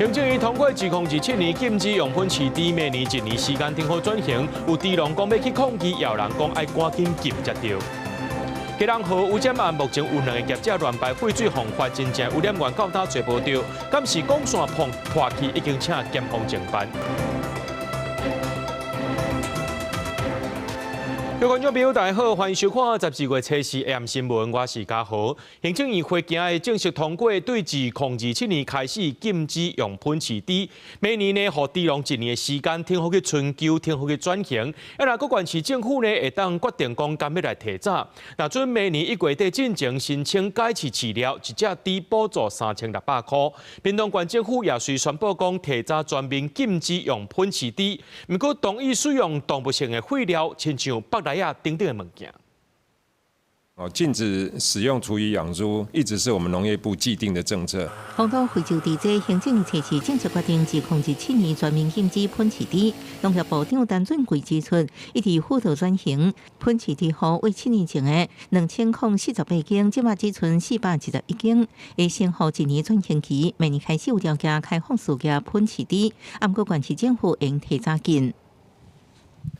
行政院通过2017年禁止用喷饲猪，明年1年时间定好转型。有猪农讲要去抗议，也有人讲爱赶紧禁才对。基隆河污染案目前有2个业者乱摆废水方法，真正污染源到哪找无到？敢是广线破去已经请检方侦办。各位观众朋友，大家好，欢迎收看14月7日 AM 新闻，我是嘉豪。行政院会今日正式通过，对自2027年开始禁止用喷饲猪，每年呢，互猪农1年的时间，听好去春秋，听好去转型。那各县市政府呢，会当决定讲敢要来提早。那准明年1月底进前申请改饲饲料，一只猪补助3600块。屏东县政府也随宣布讲提早全面禁止用喷饲猪，不过同意使用动物性的废料，亲像北来等等的物件。禁止使用厨余养猪，一直是我们农业部既定的政策。广岛惠州地这行政测试正式决定，自2017年全面禁止喷饲猪。农业部长陈俊贵指出，一直辅导转型，喷饲猪户为7年前的2048间，即马只剩411间。会先后1年转型期，明年开始有条件开放事业喷饲猪，不过县市政府应提早禁。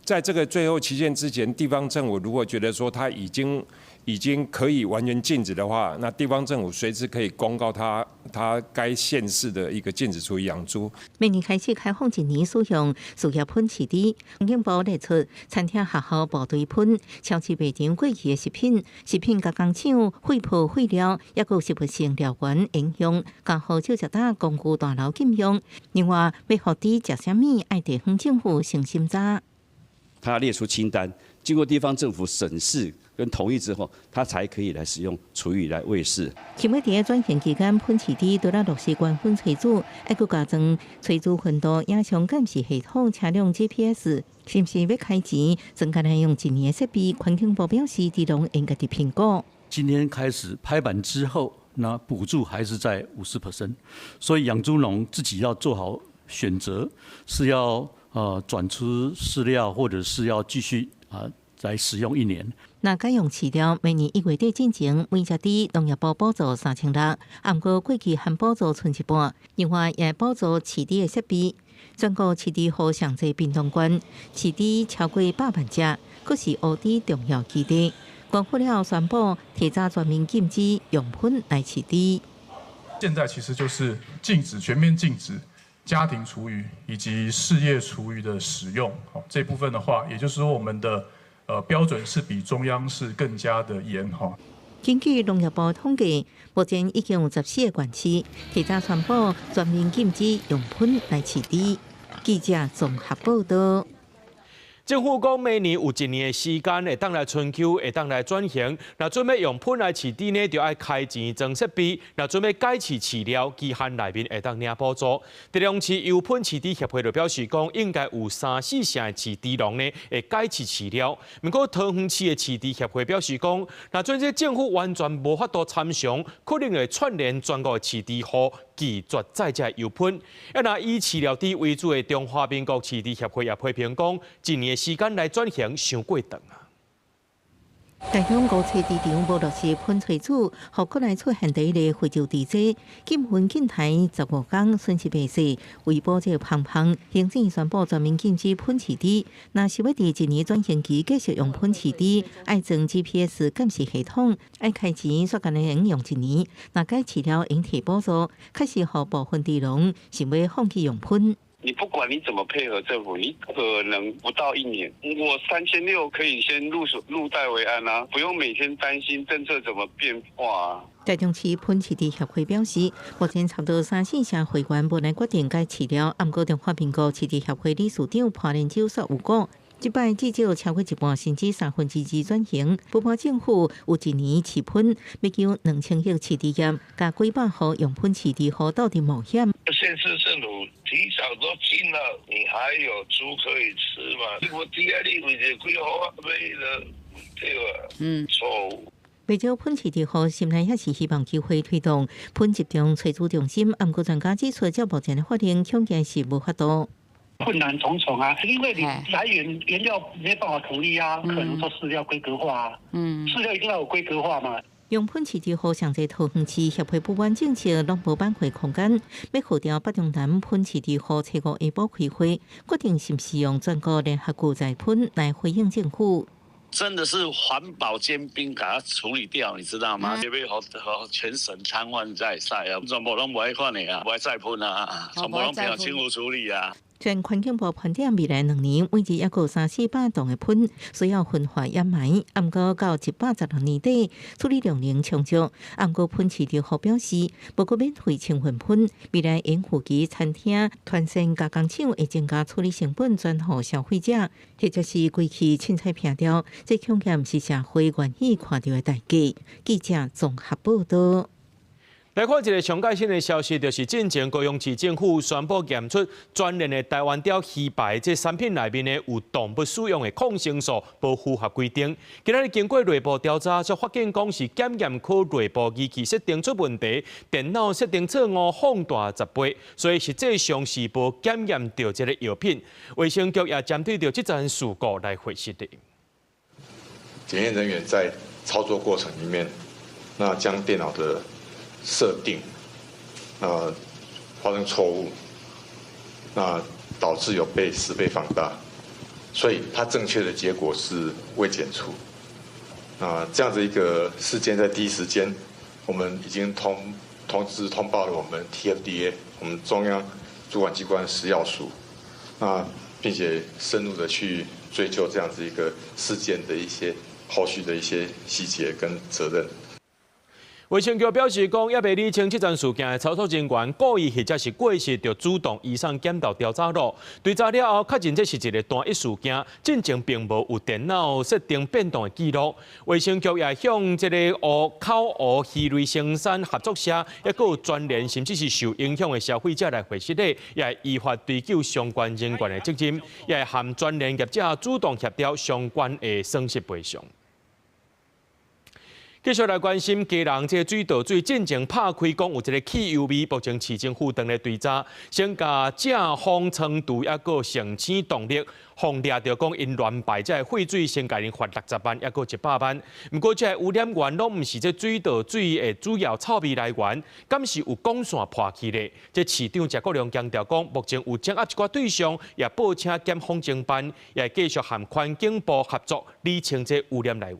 在这个最后期限之前，地方政府如果觉得说它已经可以完全禁止的话，那地方政府随时可以公告它该县市的一个禁止厨余养猪。明年开始开放1年使用事业喷饲猪，环境部列出餐厅学校部队喷，超市卖场过期的食品甲工厂废破废料，也有食物性料源影响，刚好少食打工具大楼禁用。另外，要互猪食啥物，爱地方政府先审查。他列出清单，经过地方政府审视跟同意之后，他才可以来使用厨余来喂饲。想要在转型期间，喷饲猪除了落实关分炊煮，还佫加装炊煮温度影像监视系统、车辆 GPS， 是不是要开钱？增加来用1年的设备，环境部表示，猪农应该的评估。今天开始拍板之后，那补助还是在50%，所以养猪农自己要做好选择，是要转出饲料，或者是要继续来使用1年。那改用饲料，明年1月底进前，每只猪农业部补助3600，不过过期含补助剩一半。另外也补助饲猪的设备。全国饲猪户上济屏东县，饲猪超过100万只，佫是乌猪重要基地。官府了宣布提早全面禁止用喷来饲猪。现在其实就是全面禁止家庭厨余以及事业厨余的使用。这部分的话，也就是说我们的标准是比中央是更加的严。根据农业部统计，目前已经有14个县市提早宣布全面禁止用喷来饲猪。记者综合报道。政府讲明年有1年的时间会当来春秋，会当来转型。那准备用喷来饲猪呢，就要开钱装设备。那准备改饲饲料，期限内面会当领补助。台中市油喷饲猪协会就表示讲，应该有3-4成的饲猪农呢会改饲饲料。不过桃园市的饲猪协会表示讲，那这政府完全无法度参详，可能会串联全国的饲猪户。拒绝再加油喷，那以饲料猪为主的中华民国饲猪协会也批评讲，1年的时间来转型伤过长啊。大乡高车市场无落实喷炊煮，互国内出现第一例非洲猪瘟，禁分禁台15天，损失袂细。为保这胖，行政宣布全面禁止喷饲猪。若是要伫1年转型期继续用喷饲猪，爱装 GPS 监视系统，爱开钱，煞干能用1年。若改饲料应提补助，确实互部分猪农想要放弃用喷。你不管你怎么配合政府，你可能不到1年，我3600可以先入袋为安啊，不用每天担心政策怎么变化啊。台中市喷饲猪协会表示，目前差不多3-4成会员无来决定该饲料，不过中华民国饲猪协会理事长潘连洲说有讲。这摆至少超过一半甚至2/3转型，不怕政府有1年饲喷，要求2000亿饲猪业加几百户用喷饲猪户到底冒险。县市政府提早都禁了，你还有猪可以吃嘛？我第二例为这几户买了这个错误。为少喷饲猪户，心内也是希望机会推动喷集中炊煮中心。不过专家指出，照目前的法令，恐惊是无法度。困难重重啊，因为你来原料没办法统一啊，可能说饲料规格化啊，饲料一定要有规格化嘛。用喷市场和上届桃园市协会不完政策拢无挽回空间，要号召北中南喷市场和初五下晡开会，决定是不是用全国联合股再喷来回应政府。真的是环保尖兵给它处理掉，你知道吗？这边和全省瘫痪在塞啊，全部拢不爱看的啊，不爱再喷啊，全部拢不要清湖处理啊。全环境部盘点未来2年，每日约有300-400吨的喷，需要分化掩埋。不过到116年底，处理量能充足。不过喷市场表示，不过免费清运喷，未来沿户期餐厅、团膳加工厂会增加处理成本，转予消费者，或者是归去凊彩撇掉。这恐嫌是社会愿意看到的代价。记者综合报道。来看一个上界新的消息，就是进前高雄市政府宣布验出专利的台湾雕鱼排这产品内面呢有动物使用的抗生素不符合规定。今日经过内部调查，才发现讲是检验科内部仪器设定出问题，电脑设定错误放大10倍，所以实际上是无检验到这个药品。卫生局也针对着这件事故来回释的。检验人员在操作过程里面，那将电脑的设定，发生错误，那导致有被10倍放大，所以它正确的结果是未检出。这样子一个事件在第一时间，我们已经通报了我们 TFDA， 我们中央主管机关食药署，并且深入的去追究这样子一个事件的一些后续的一些细节跟责任。卫生局表示讲，也未厘清这件事件的操作人员故意或者是过失，就主动移上检讨调查路。调查了后，确认这是一个单一事件，进前并无有电脑设定变动的记录。卫生局也向这个口湖鱼类生产合作社，也有专联甚至是受影响的消费者来回释的，也依法追究相关人员的责任，也含专联业者主动协调相关的损失赔偿。继续来关心基隆这水道水进前拍开讲有一个汽油味，目前市政府当咧追查，先甲正风程度也个澄清动力，红掠着讲因乱排这废水，先甲因罚60万，也个100万。不过这污染源拢毋是这水道水的主要臭味来源，敢是有管线破去咧？这市长谢国良强调讲，目前有掌握一寡对象，也报请检风侦办，也继续和环境部合作厘清这污染来源。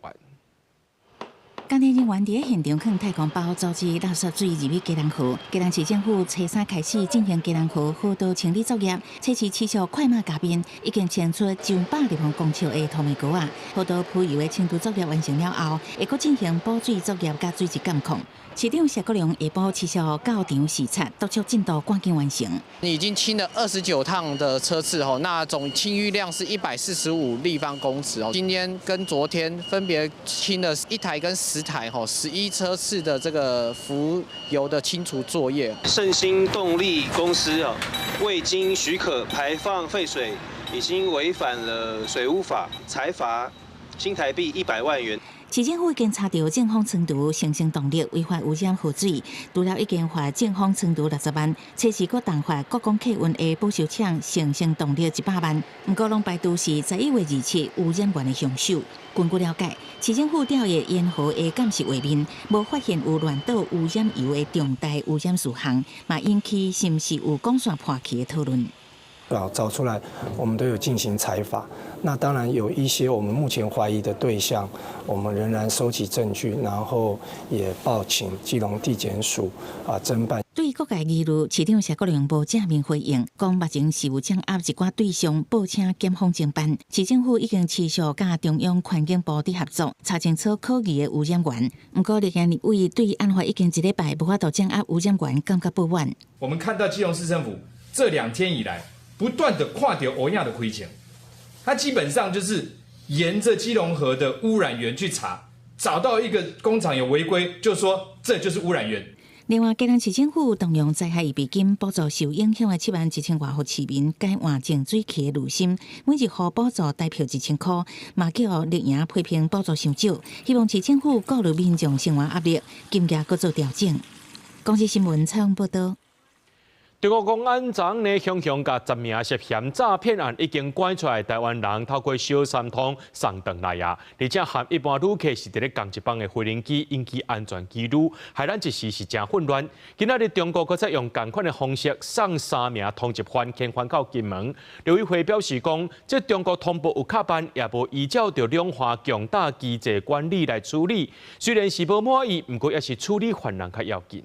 工地人员伫现场放太空包，阻止垃圾水入去基隆河。基隆市政府初3开始进行基隆河河道清理作业，初市持续快马加鞭，已经清出900立方公尺的透明膏啊。河道铺油的清除作业完成了后，会阁进行补水作业甲水质监控。市长谢国良下晡持续到场视察，督促进度赶紧完成。已经清了29趟的车次吼，那总清淤量是145立方公尺哦。今天跟昨天分别清了1台跟10台吼，11车次的这个浮油的清除作业。盛兴动力公司哦，未经许可排放废水，已经违反了水污法，裁罚新台币100万元。市政府已经查到正风程度生成动力违法污染河水，除了已经罚正风程度60万，初时阁重罚各公客运的保修厂生成动力100万。不过，拢排除是11月27污染源的凶手。根据了解，市政府调研沿河的监视画面，无发现有乱倒污染油的重大污染事项，嘛引起是不是有管线破去的讨论。找出来，我们都有进行采访。那当然有一些我们目前怀疑的对象，我们仍然收集证据，然后也报请基隆地检署侦办。对于各界议论，市长谢国良无正面回应，讲目前是有掌握一寡对象报请检方侦办。市政府已经持续甲中央环境部的合作，查清楚可疑的污染源。不过，立宪立委对案发已经1礼拜无法度掌握污染源，感觉不满。我们看到基隆市政府这2天以来，不断的看到欧亚的亏钱，他基本上就是沿着基隆河的污染源去查，找到一个工厂有违规，就说这就是污染源。另外，基隆市政府动用灾害预备金补助受影响的71000多户市民改换净水器的路线，每日户补助代票1000块，嘛叫立营批评补助伤少，希望市政府顾虑民众生活压力，金额搁做调整。公视新闻采访报道。中国公安昨呢，雄雄甲10名涉嫌诈骗案已经拐出来台湾人，透过小三通送回来啊，而且和一般旅客是伫咧同一班的飞行机，引起安全疑虑，害咱一时是真混乱。今仔日中国搁再用同款的方式送3名通缉犯遣返到金门。刘宇辉表示讲，这中国通报有卡办，也无依照着两岸强大机制管理来处理。虽然是无满意，不过也是处理犯人较要紧。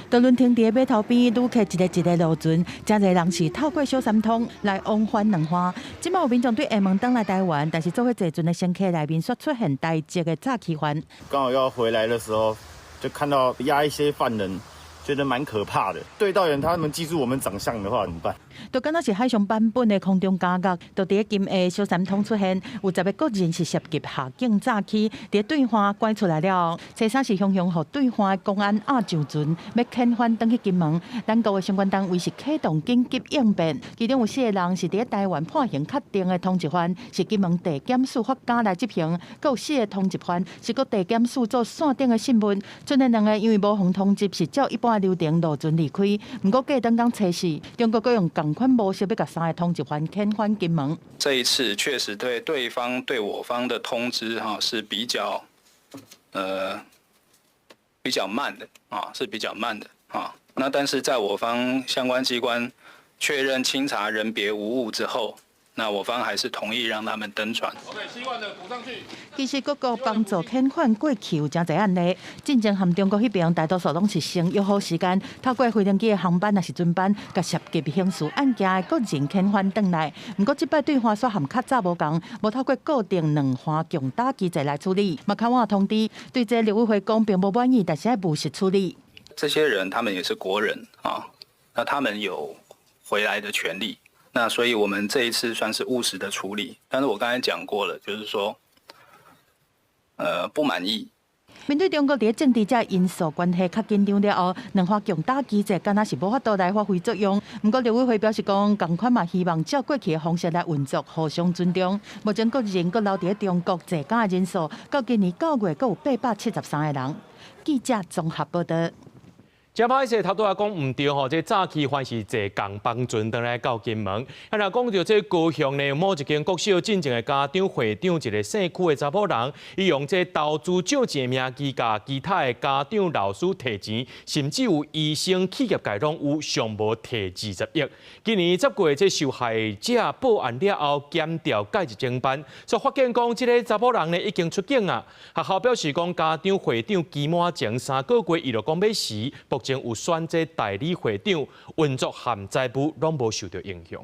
渡轮停伫码头边，旅客一个落船，真侪人是透过小三通来往返两岸。即马有民众对厦门登来台湾，但是做伙坐船的乘客内面却出现大只的诈欺犯。刚好要回来的时候，就看到押一些犯人，觉得蛮可怕的。对道员他们记住我们长相的话怎么办？就敢若是海上版本的空中监狱，就伫金厦小三通出现，有10个个人是涉及下境诈欺，伫对方拐出来了。车衫是雄雄和对方的公安押上船，要遣返登去金门。咱国的相关单位是启动紧急应变，其中有4个人是伫台湾判刑确定的通缉犯，是金门地检署法警来执行；，佮有4个通缉犯是佮地检署做线顶的信问。剩下2个因为无互通缉，是照一般的流程落船离开。不过过当初4中国佮用同款模式要甲3个通缉犯遣返金门。这一次确实对对方对我方的通知是比较慢的是比较慢的那但是在我方相关机关确认清查人别无误之后，那我方还是同意让他们登船。OK， 希望的补上去。其实各国帮助遣返过去有真侪案例，进前和中国迄边大多数拢是先约好时间，透过飞行机的航班也是船班，甲涉及刑事案件的个人遣返登来。不过这摆对方说含较早无同，无透过固定两岸强大机制来处理。马卡瓦通知对这刘委会讲并不满意，但是要务实处理。这些人他们也是国人那他们有回来的权利。那所以我们这一次算是务实的处理，但是我刚才讲过了，就是说，不满意。面对中国伫政治这因素关系较紧张了后，两岸强大机制敢若是无法度来发挥作用。不过刘委会表示讲，同款嘛希望照过去的方式来运作，互相尊重。目前个人阁留伫中国在港的人数，到今年9月阁有873个人。记者综合报道。真歹势，头拄仔讲唔对吼，这诈欺犯是坐港帮船登来到金门。啊，若讲到这高雄呢，某一间国小进前的家长会长，一个姓区的查某人，伊用这投资少钱名义，甲其他的家长、老师提钱，甚至有医生、企业界拢有尚无提20亿。今年10月，这受害者报案了后，检调解一侦办，所发现讲，这个查某人呢已经出境啊。学校表示讲，家长会长期满前3个月，伊就讲要死。前有选这代理会长，运作和财务拢无受到影响。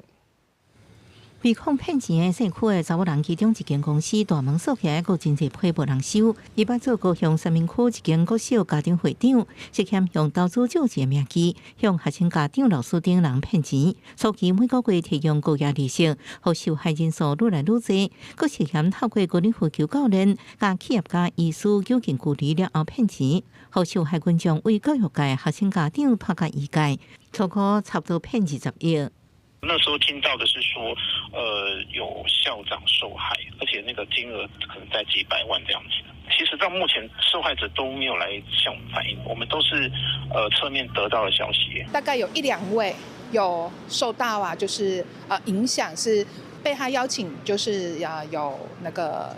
被控骗钱的姓区的查某人，其中一间公司大门锁起来，有真侪批无人收。伊捌做高雄三明区一间国小家长会长，涉嫌用投资少钱名义，向学生家长、老师等人骗钱。初期每个月提供高额利息，互受害人数愈来愈多。佫涉嫌透过高龄呼求教练、甲企业家医师纠近距离了后骗钱，互受害群众为教育界学生家长拖甲医界，粗可差不多骗20亿。那时候听到的是说，有校长受害，而且那个金额可能在几百万这样子。其实到目前受害者都没有来向我们反映，我们都是侧面得到的消息。大概有1-2位有受到就是影响，是被他邀请，就是有那个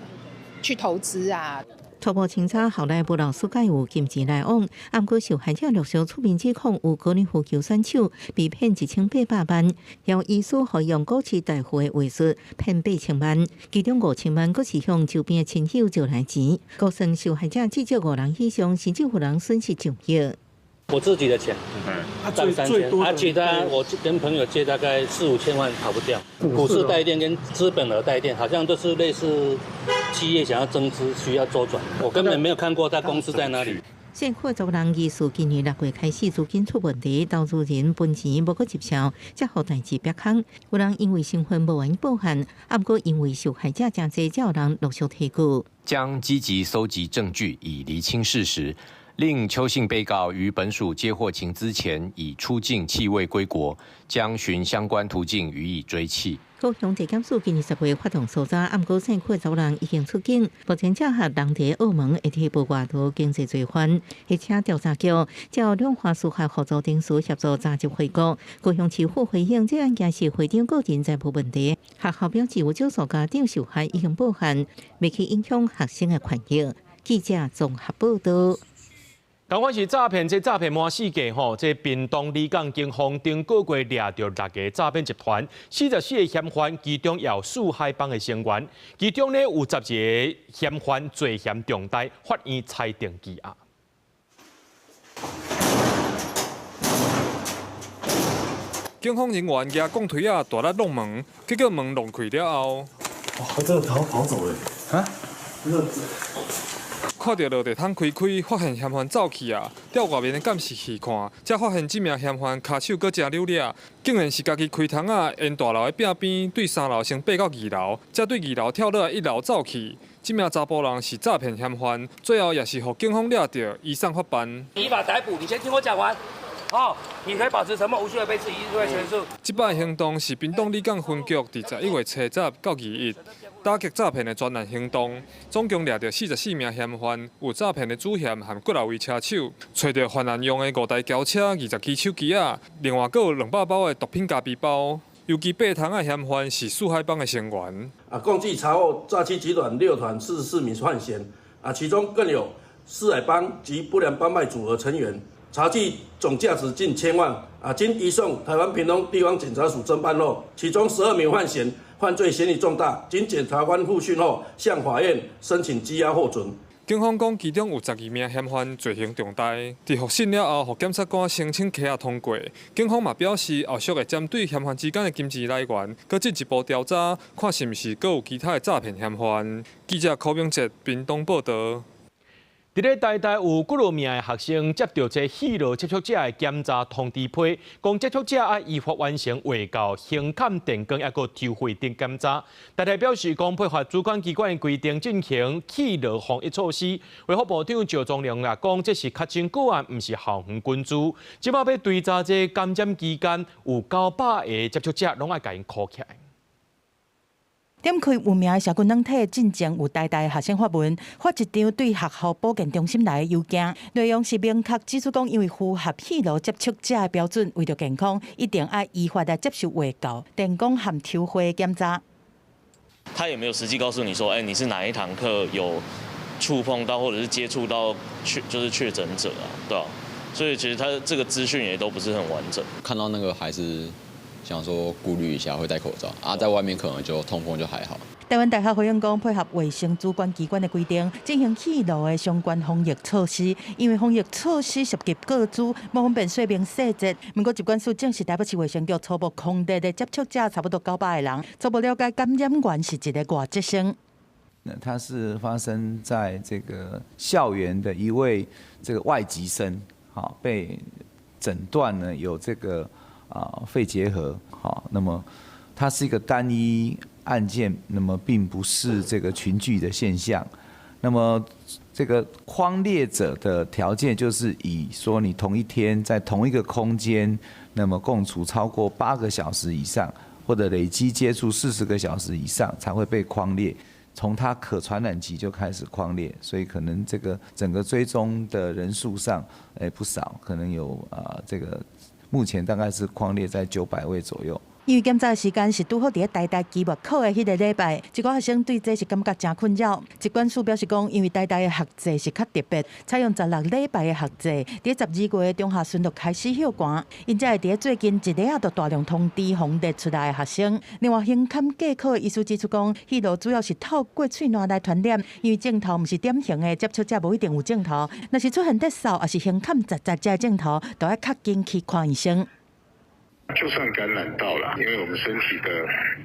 去投资啊。初步清查，后来无老师介有禁止来往，不过受害者陆续出面指控有高龄呼求选手被骗1800万，由医师互用股市大户的话术骗800万，其中5000万佫是向周边的亲友借来钱，构成受害者至少5人以上，甚至有人损失上亿。我自己的钱，赚3000，其他我跟朋友借大概4-5千万跑不掉。股市带电跟资本额带电，好像都是类似企业想要增资需要周转，我根本没有看过他公司在哪里。县区查某人疑似今年6月开始资金出问题，投资人分钱无够接受，才互代志逼空。有人因为身份无愿意报案，不过因为受害者真多，才有人陆续提告。将积极搜集证据以厘清事实。另邱姓被告于本署接获情资前已出境弃位归国，将循相关途径予以追缉。高雄地检署今年10月发动搜查，暗过线80人已经出境，目前查获人在澳门一起无外逃经济罪犯，而且调查局照两华司法合作定书协助查缉回国。高雄市府回应这案件是会长个人财务问题，学校表示有少数家长受害已经报案，未去影响学生的权益。记者综合报道。同款是诈骗，这诈骗满世界吼，这屏东离港警方顶个月抓到6个诈骗集团，44个嫌犯，其中也有四海帮的成员，其中呢有12个嫌犯罪嫌重大，法院裁定羁押。警方人员举钢推啊，大力弄门，结果门弄开了后，哇，这个跑走了，啊，看到落地窗开，发现嫌犯走去啊，调外面的监视器看，才发现这名嫌犯骹手搁真溜咧，竟然是家己开窗啊，沿大楼的壁边对3楼先爬到2楼，才对2楼跳落来1楼走去。这名查甫人是诈骗嫌犯，最后也是被警方抓到，移送法办。依法逮捕，你先听我讲完。好，你可以保持沉默，无需要被质疑，因为全数。这摆行动是屏东离港分局伫11月7日到2日打击诈骗的专案行动，总共抓到44名嫌犯，有诈骗的主嫌和国内位车手，找到犯案用的5台轿车、20支手机啊，另外还有200包的毒品咖啡包。尤其爬窗的嫌犯是四海帮的成员。共计查获诈欺集团6团44名犯嫌，其中更有四海帮及不良帮派组合成员。查缉总价值近1000万，经移送台湾屏东地方检察署侦办后，其中12名犯嫌犯罪嫌疑重大，经检察官复讯后，向法院申请羁押获准。警方讲，其中有12名嫌犯罪行重大，在复讯了后，予检察官申请起诉通过。警方嘛表示，后续会针对嫌犯之间的金钱来源，搁进一步调查，看是毋是搁有其他的诈骗嫌犯。记者柯明哲，屏东报道。伫咧台大有90名的学生接到这戏罗接触者的检查通知批，讲接触者要依法完成卫教、胸坎电光抑个抽血等检查。台大表示，讲配合主管机关的规定进行戏罗防疫措施。卫福部长赵忠良也讲，这是确诊个案，毋是校园群聚。即马要追查这感染期间有900个接触者，拢要甲因扣起来。点开有名的社群软体，进前有台大的学生发文，发一张对学校保健中心来的邮件，内容是明确指出讲，因为符合戏罗接触者的标准，为着健康，一定要依法来接受卫教、电工和抽血检查。他也没有实际告诉你说，你是哪一堂课有触碰到或者是接触到就是确诊者啊，对吧？所以其实他这个资讯也都不是很完整。看到那个还是想说顾虑一下，会戴口罩啊，在外面可能就通风就还好。台湾大学回应讲，配合卫生主管机关的规定，进行戏罗的相关防疫措施。因为防疫措施涉及各组，无方便说明细节。不过，疾管署证实，台北市卫生局初步控制的接触者差不多900个人，初步了解感染源是一个外籍生。它是发生在这个校园的一位这个外籍生，好被诊断呢有这个肺结核，好，那么它是一个单一案件，那么并不是这个群聚的现象。那么这个匡列者的条件就是以说你同一天在同一个空间，那么共处超过8个小时以上，或者累积接触40个小时以上才会被匡列。从它可传染期就开始匡列，所以可能这个整个追踪的人数上，不少，可能有这个目前大概是匡列在900位左右。因为检查的时间是拄好伫台大期末考的迄个礼拜，一个学生对这是感觉真困扰。疾管署表示讲，因为台大的学制是较特别，采用16礼拜的学制，伫12月中下旬就开始休寒，因才会伫最近一日就大量通知防列出来的学生。另外，胸坎计考的医师指出讲，戏罗主要是透过喙瘾来传染，因为镜头毋是典型的接触者，无一定有镜头。若是出现咳嗽，也是胸坎杂杂者镜头，都要较紧去看医生。就算感染到了，因为我们身体的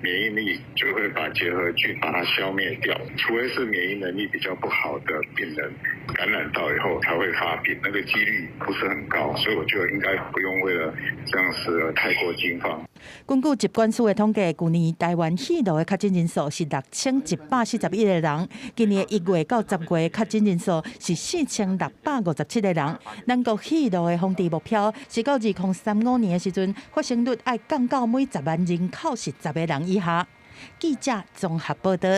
免疫力就会把结核菌把它消灭掉，除非是免疫能力比较不好的病人感染到以后才会发病，那个几率不是很高，所以我觉得应该不用为了这样事而太过惊慌。根据疾管署的统计，去年台湾喜怒的确诊人数是6141个人，今年1月到10月确诊人数是4657个人。咱国喜怒的峰值目标是到2035年的时阵，发生率要降到每10万人口是10个人以下。记者综合报道。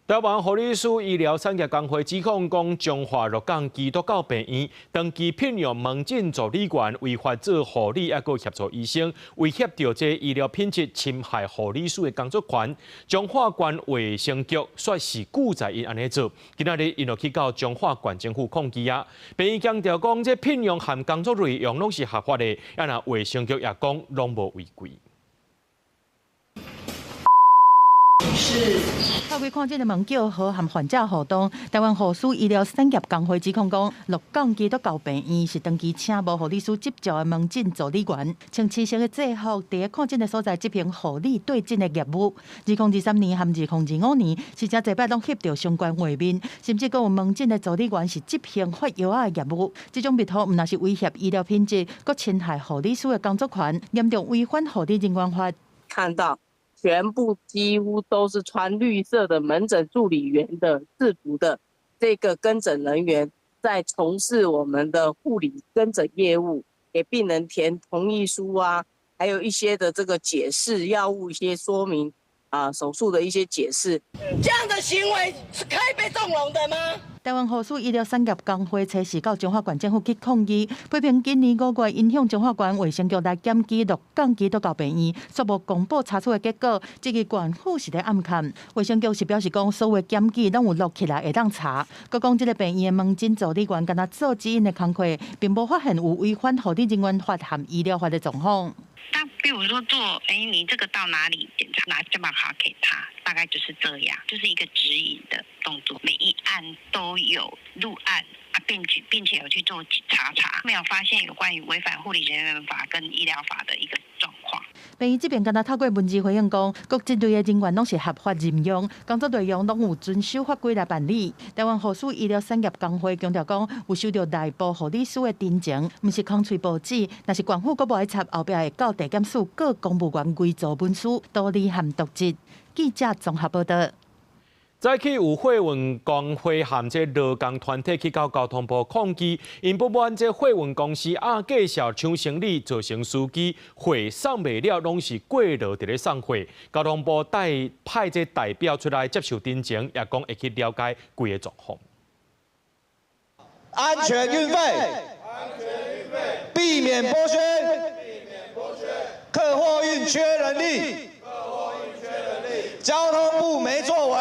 台湾护理师医疗产业工会指控讲，中华鹿港基督教病院长期聘用门诊助理员违法做护理，还佫协助医生，威胁到这医疗品质，侵害护理师的工作权。中华县卫生局说是故在因安尼做，今仔日因就去到中华县政府抗议啊。病院强调讲，这聘用含工作内容拢是合法的，那卫生局也讲拢无违规。透过看这个问卷和患者互动，台湾护士医疗产业工会指控讲，鹿港基督教病院是长期请无护理师执照的门诊助理员，穿赤色的制服，伫看诊的所在执行护理对诊的业务。2023年和2025年，是真侪摆拢翕到相关画面，甚至佫有门诊的助理员是执行发药的业务。这种笔图毋但是威胁医疗品质，佫侵害护理师的工作权，严重违反护理人员法。看到。全部几乎都是穿绿色的门诊助理员的制服的这个跟诊人员，在从事我们的护理跟诊业务，给病人填同意书啊，还有一些的这个解释药物一些说明啊，手术的一些解释，这样的行为是可以被纵容的吗？台湾护士医疗产业工会测试到中华县政府去抗议，批评今年5月影响中华县卫生局来检举鹿港基督教病院，却无公布查出的结果，这个县府是在暗砍。卫生局是表示讲，所有检举拢有录起来会当查。佮讲，这个病院的门诊助理员敢若做指引的工课，并无发现有违反护理人员法和医疗法的状况。他比如说你这个到哪里检查，拿健保卡给他，大概就是这样，就是一个指引的动作，每一案都有入案啊，并且有去做查，没有发现有关于违反护理人员法跟医疗法的一个状况。病院这边敢若透过文字回应讲，各针对的人员拢是合法任用，工作内容拢有遵守法规来办理。台湾护士医疗产业工会强调讲，有收到内部护理师的真情，毋是空嘴报纸，若是县府阁无爱插，后壁会到地检署各公务员规则文书都立函牘执。记者综合报道。早起有货运工会和这劳工团体去到交通部抗议，因不满这货运公司介绍抢行李，造成司机货送袂了，拢是过劳伫咧送货。交通部派这代表出来接受真情，也讲会去了解规个状况。安全运费，避免剥削，客货运缺人力，交通部没作为。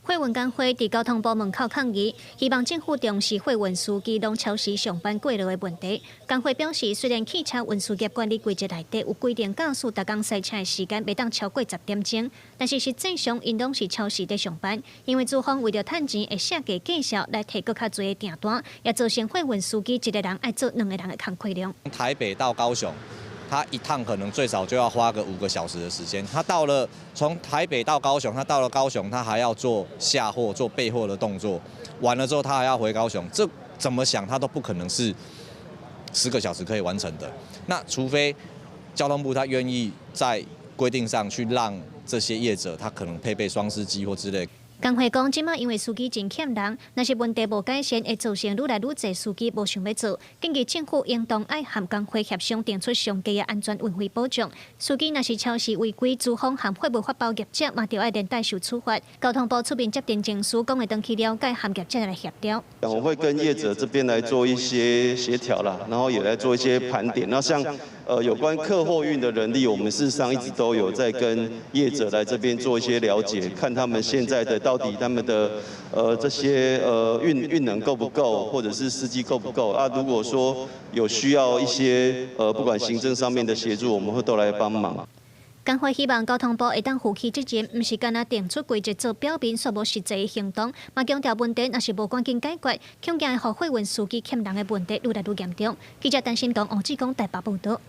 货运工会伫交通部门口抗议，希望政府重视货运司机拢超时上班过劳的问题。工会表示，虽然汽车运输业管理规则内底有规定，驾驶逐工驶车的时间袂当超过10点钟，但是实际上因拢是超时在上班。因为资方为了趁钱，会设计计数来提更较侪的订单，也造成货运司机一个人爱做2个人的工作量。台北到高雄。他一趟可能最少就要花个5个小时的时间。他从台北到高雄，他到了高雄，他还要做下货、做备货的动作，完了之后他还要回高雄，这怎么想他都不可能是10个小时可以完成的。那除非交通部他愿意在规定上去让这些业者他可能配备双司机或之类。工会讲，即马因为司机真欠人，若是问题无改善，会造成愈来愈侪司机无想要做。建议政府应当爱和工会协商，定出上低的安全运费保障。司机若是超时违规，资方和货物发包业者嘛，就要连带受处罚。交通部出面接定证书，讲会当去了解和业者来协调。我会跟业者这边来做一些协调啦，然后也来做一些盘点。那像有关客货运的人力，我们事实上一直都有在跟业者来这边做一些了解，看他们现在的到底他们的这些运能够不够，或者是司机够不够啊？如果说有需要一些不管行政上面的协助，我们会都来帮忙。工会希望交通部会当负起责任，毋是干那定出规则做表面，却无实际的行动。嘛强调问题若是无赶紧解决，恐惊会货运司机欠人的问题愈来愈严重。记者担心讲，王志光台北报道。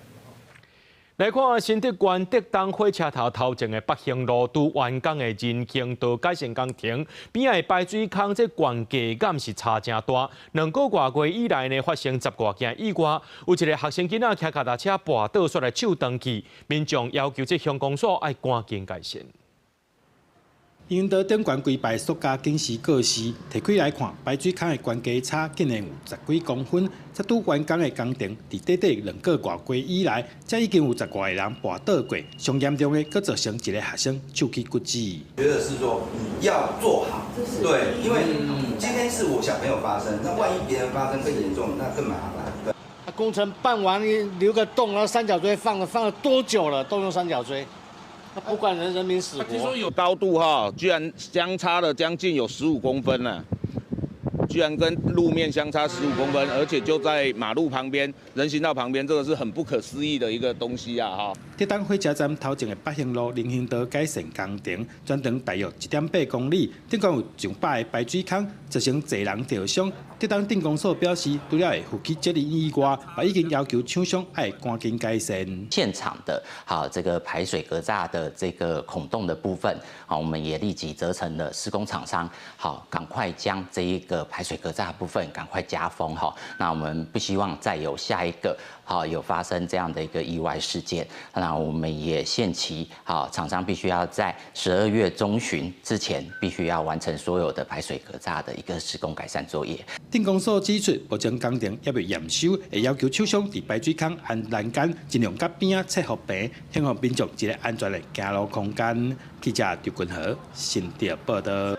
来看新竹县竹东火车头前的北行路拄完工的人行道改善工程，边仔的排水孔这悬价感是差真大。2个多月以来呢，发生10多件意外，有一个学生囡仔骑脚踏车跋倒煞来手断去，民众要求这乡公所要赶紧改善。因道顶悬规排塑胶警示告示，摕开来看，排水孔的悬架差竟然有10几公分。才拄完工的工程，伫短短2个多月以来，才已经有10外个人跋倒过。上严重的，佫造成一个学生手去骨折。觉得是说你要做好，对，因为今天是我小朋友发生，那万一别人发生更严重，那更麻烦。工程办完留个洞，然后三角锥放了多久了？都用三角锥。不管人民死活。听说有高度居然相差了将近有15公分呢，居然跟路面相差15公分，而且就在马路旁边、人行道旁边，这个是很不可思议的一个东西啊！竹东火车站头前的北行路人行道改善工程，全长大约1.8公里，顶共有上百个排水孔，造成侪人受伤。竹东镇公所表示，除了会负起责任以外，也已经要求厂商要赶紧改善。现场的这个排水格栅的这个孔洞的部分，我们也立即责成了施工厂商，赶快将这一个排水格栅部分赶快加封那我们不希望再有下一个有发生这样的一个意外事件。那我们也限期厂商必须要在12月中旬之前，必须要完成所有的排水格栅的一个施工改善作业。镇公所指出，目前工程也未验收，会要求厂商伫排水孔和栏杆尽量甲边仔切合平，向民众一个安全的行路空间。记者刘君和新竹报道。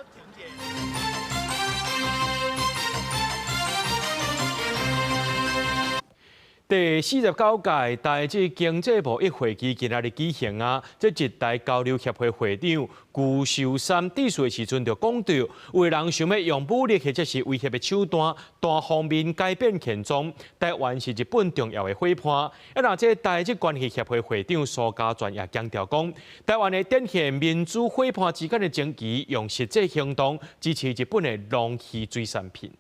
第49届台积经济部1会期今仔日举行这一代交流协会会长辜秀山致辞的时阵就讲到，有人想要用武力或者是威胁的手段，单方面改变现状。台湾是日本重要的伙伴。那这台积关系协会会长苏家全也强调讲，台湾的展现民主伙伴之间的情谊，用实际行动支持日本的农渔水产品。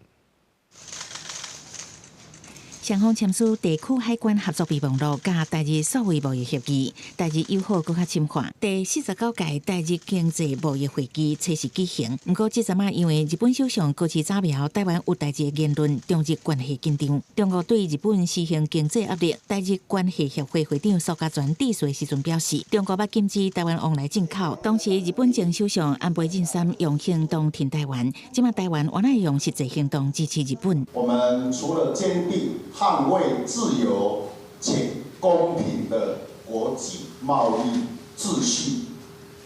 双方签署地区海关合作备忘录，甲台日所谓贸易协议，台日友好更较深化。第49届台日经济贸易会议测试举行，不过这阵因为日本首相高市早苗台湾有代志的言论，中日关系紧张。中国对日本施行经济压力，台日关系协会会长苏家全致辞时阵表示，中国要禁止台湾往来进口。当时日本前首相安倍晋三用行动挺台湾，今麦台湾原来用实际行动支持日本。我们除了坚定捍卫自由且公平的国际贸易秩序，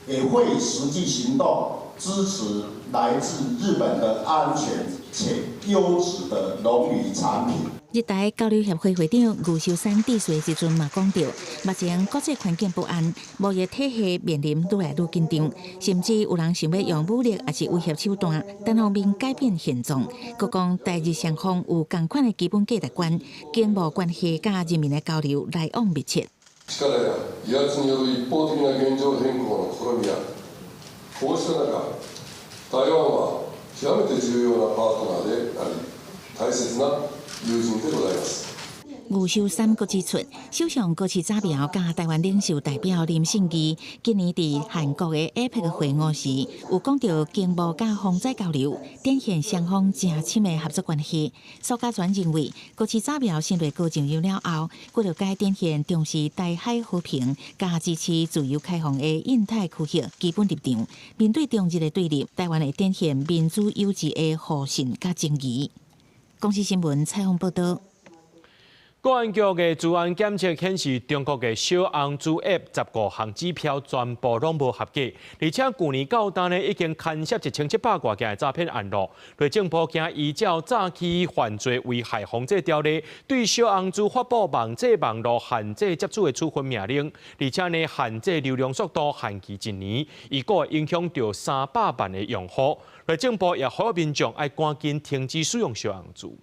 也会实际行动支持来自日本的安全且优质的农渔产品。日台交流协会会长辜秀山致辞时阵嘛讲到，目前国际环境不安，贸易体系面临愈来愈紧张，甚至有人想要用武力还是威胁手段，单方面改变现状。佮讲台日双方有同款的基本价值观，经贸关系甲人民的交流来往密切。力や威圧による一方的な現状変更の試みや、こうした中、台湾は極めて重要なパートナーであり、大切な友人でございます。辜秀山阁指出，首相高市早苗甲台湾领袖代表林信义今年伫韩国的 APEC 会晤时，有讲到经贸甲防灾交流，展现双方正深的合作关系。苏家全认为，高市早苗先对高上游了后，佫着该展现重视台海和平，加支持自由开放的印太区域基本立场。面对中日的对立，台湾会展现民主优质的互信甲情谊。公司新闻采访报道。公安局的治安检测显示，中国的小红书 App 15项指标全部拢无合格，而且去年到今呢已经牵涉1700多件的诈骗案落。内政部竟依照早期犯罪危害防治条例，对小红书发布网络限制接触的处分命令，而且呢限制流量速度限期1年，如果会影响到300万的用户。内政部也呼吁民众要赶紧停止使用小红书。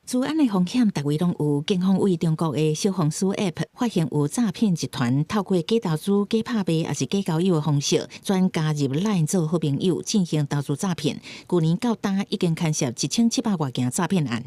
治安的风险，大位拢有。警方为中国的小红书 App 发现有诈骗集团透过假投资、假拍卖还是假交友的方式，转加入 LINE 做好朋友进行投资诈骗。去年到今已经牵涉1700多件诈骗案。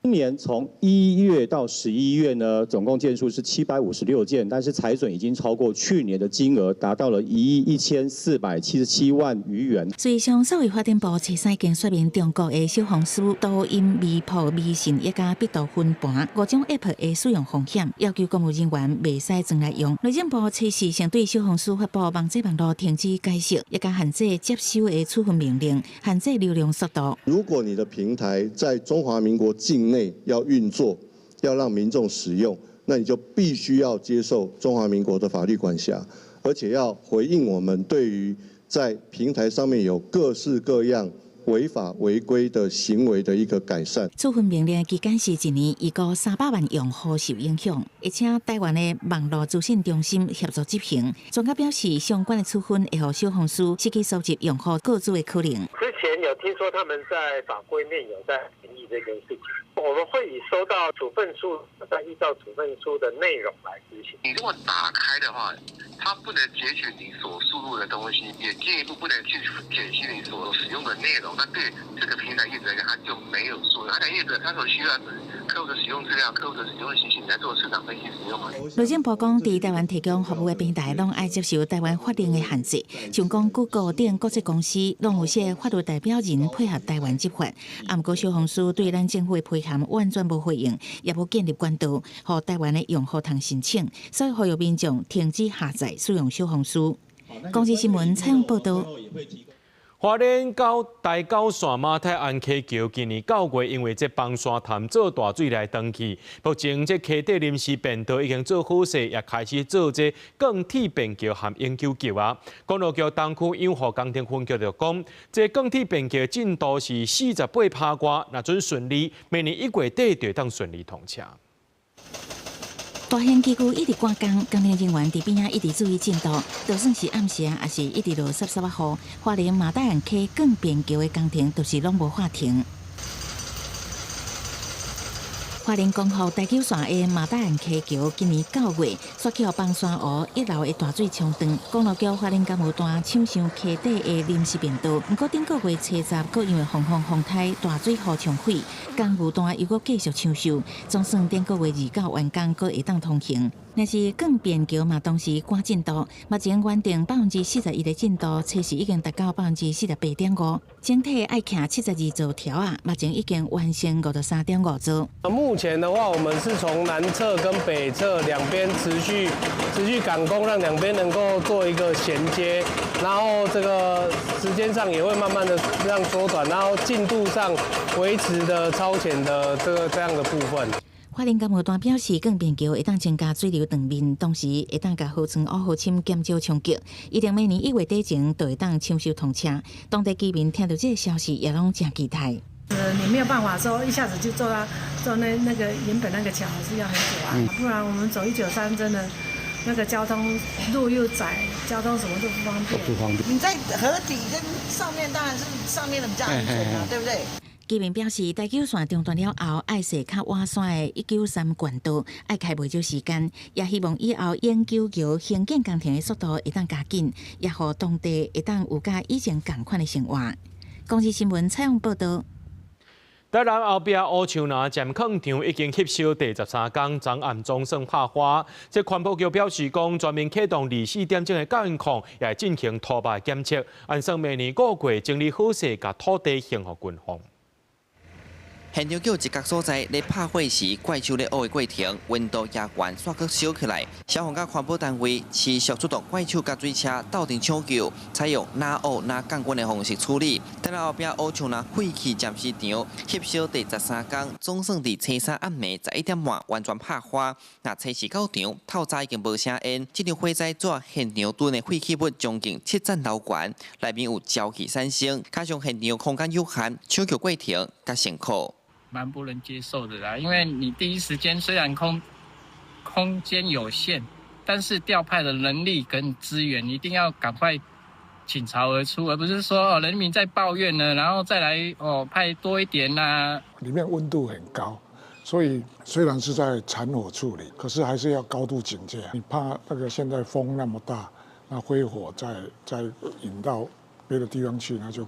今年从1月到11月呢，总共件数是756件，但是财损已经超过去年的金额，达到了1亿1477万余元。随上社会发展部初三经说明，中国的小红书都因微博、微信一家必度分盘5种 App 的使用风险，要求公务人员袂使转来用。内政部初四先对小红书发布网际网络停止解释，一家限制接收的处分命令，限制流量速度。如果你的平台在中华民国境内要运作，要让民众使用，那你就必须要接受中华民国的法律管辖，而且要回应我们对于在平台上面有各式各样违法违规的行为的一个改善。处分命令期间是1年，预估300万用户受影响，而且台湾的网络资讯中心协助执行。专家表示，相关的处分会让小红书失去收集用户个资的可能。之前有听说他们在法规面有在评议这件事情，我们会以收到处分书，再依照处分书的内容来执行。你如果打开的话，它不能截取你所输入的东西，也进一步不能去解析你所使用的内容。那对这个平台业者来讲，他就没有输入。平台业者他所需要是客户的使用资料、客户的使用信息来做市场分析使用嘛。内政部讲，在台湾提供服务的平台，拢爱接受台湾法令的限制，像讲 Google 等国际公司，拢有些法律代表人配合台湾执法。不过小红书对咱政府的批函完全无回应，也无建立管道，让台湾的用户通申请，所以呼吁民众停止下载使用小红书。公司新闻采访报道。花莲台九线马太安溪桥今年9月因为这崩山潭做大水来登记，目前这溪底临时变道已经做好势，也开始做这钢铁便桥和永久桥啊。公路局东区永和工程分局就讲，这钢铁便桥进度是48趴瓜，若准顺利，明年1月底就当顺利通车。大型机具一直赶工，工程人员伫边仔一直注意进度，就算是暗时也是一直落湿雨。花莲马大岸溪更便桥的工程，就是拢无法停。花莲公路台九线的马大岸溪桥，今年9月刷起崩山湖1楼的大水冲断，公路局花莲工务段抢上溪底的临时便道。不过顶个月初10，阁因为风台大水互冲毁，工务段又阁继续抢修，总算顶个月29完工，阁会当通行。若是更便桥嘛，同时赶进度，目前原定41%的进度，测试已经达到48.5%，整体爱行72座条啊，目前已经完成53.5座。目前的话，我们是从南侧跟北侧两边持续赶工，让两边能够做一个衔接，然后这个时间上也会慢慢的让缩短，然后进度上维持的超前的这样的部分。花莲工务段表示，更便桥会当增加水流断面，同时会当甲河川、河深减少冲击。一定明年1月底前就会当抢修通车。当地居民听到这个消息，也拢真期待。你没有办法说一下子就做那个原本那个桥，还是要很久啊。不然我们走193真的那个交通路又窄，交通什么都不方便。不方便。你在河底跟上面，当然是上面的比较安全啊，对不对？居民表示，台九线中断了后，爱设较瓦山的193管道，爱开袂少时间，也希望以后永久桥兴建工程的速度会当加紧，也互当地会当有甲以前同款的生活。公司新闻采访报道。台南后壁乌树林检控场已经吸收第13天，昨暗总算拍花。这环保局表示讲，全面启动24点钟的监控，也进行土白检测，按算明年5月整理好势，甲土地献互军方。现场有一角所在，咧拍火时，怪兽咧乌的过程，温度也悬，煞搁烧起来。消防甲环保单位持续出动怪兽甲水车斗阵抢救，采用拿乌拿降温的方式处理。等到后壁乌树林废弃暂时场吸烧第13天，总算伫初3暗暝11点半完全拍花。那初4到场，透早已经无声烟，这场火灾纸现场囤的废弃物将近7层楼悬，内面有沼气产生，加上现场空间有限，抢救过程甲辛苦。蛮不能接受的啦，因为你第一时间虽然空间有限，但是调派的能力跟资源一定要赶快倾巢而出，而不是说人民在抱怨呢，然后再来派多一点啦。里面温度很高，所以虽然是在残火处理，可是还是要高度警戒。你怕那个现在风那么大，那灰火再引到别的地方去，那就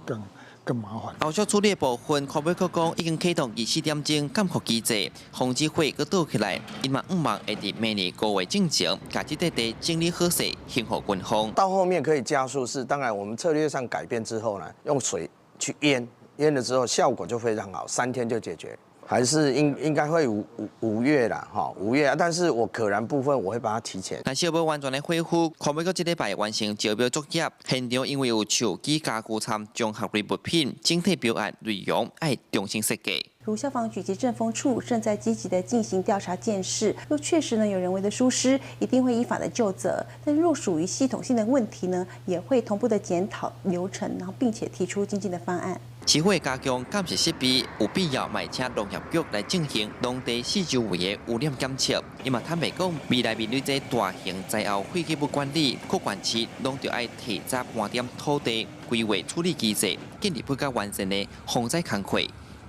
更麻烦。后续处理部分，科委局讲已经启动24点钟监控机制，防止火搁倒起来。因嘛希望会伫明年5月进前，把这块地整理好势，献给军方。到后面可以加速是，当然我们策略上改变之后呢，用水去淹了之后，效果就非常好，3天就解决。还是应该会5月啦，哈，5月啊，但是我可燃部分我会把它提前。但是要完全的恢复，科委局这礼拜完成招标作业，现场因为有手机加固参综合类物品，整体标案内容要重新设计。如消防局及政风处正在积极的进行调查检视，若确实有人为的疏失，一定会依法的就责。但若属于系统性的问题呢，也会同步的检讨流程，然后并且提出精进的方案。市会加强监视设备，有必要卖请农业局来进行农地四周围的污染检测。因嘛坦白讲，未来面对这大型灾后废弃物管理，各县市拢就要提早盘点土地规划处理机制，建立更加完善的防灾工作。